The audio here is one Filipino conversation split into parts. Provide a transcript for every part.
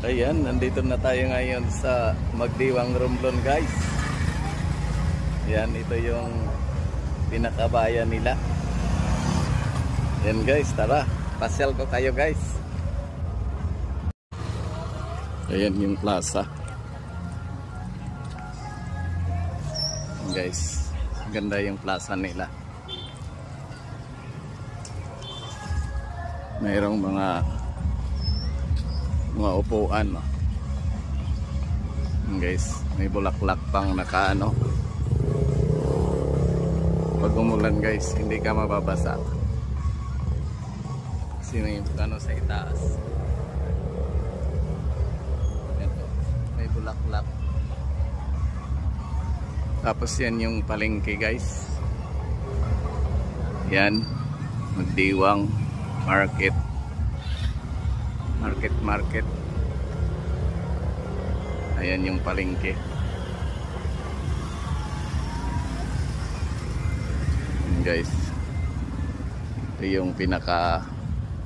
Ayan, nandito na tayo ngayon sa Magdiwang Romblon, guys. Yan, ito yung pinakabayan nila. Yan guys, tara, pasyal ko kayo guys. Ayan yung plaza. Guys, ganda yung plaza nila. Mayroong mga upuan, no? Guys, may bulaklak pang nakaano. Pag umulan guys, hindi ka mababasa kasi may ano sa itaas. Ito, may bulaklak. Tapos yan yung palengke guys. Yan, Magdiwang Market. Market. Ayan yung palengke. Guys, ito yung pinaka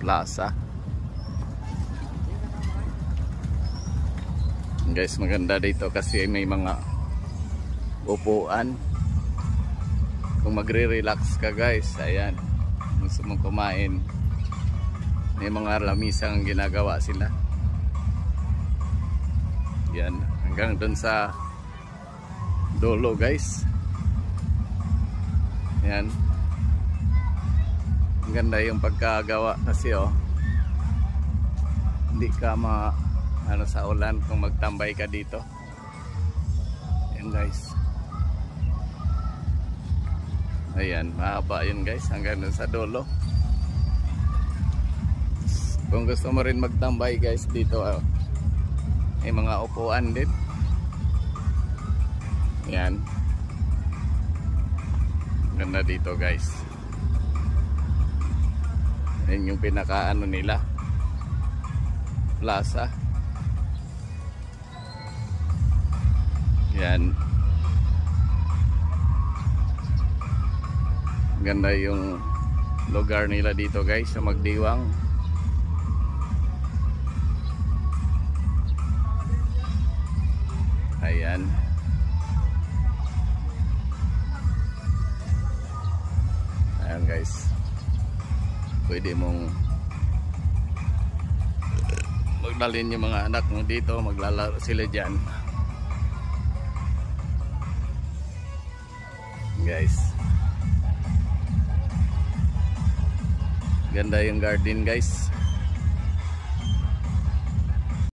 plaza. Guys, maganda dito kasi may mga upuan. Kung magre-relax ka guys, ayan, gusto mong kumain, may mga lamisang ginagawa sila. Yan, hanggang dun sa dulo guys. Yan, ang ganda yung pagkagawa kasi hindi ka ano sa ulan kung magtambay ka dito. Yan guys. Ayan, mahaba yun guys hanggang dun sa dulo. Kung gusto mo rin magtambay guys dito, may mga upuan din. Yan, ganda dito guys. Yan yung pinakaano nila, plaza. Yan, ganda yung lugar nila dito guys sa Magdiwang. Ayan, ayan guys, pwede mong magdalhin yung mga anak mo dito, maglalaro sila dyan guys. Ganda yung garden guys.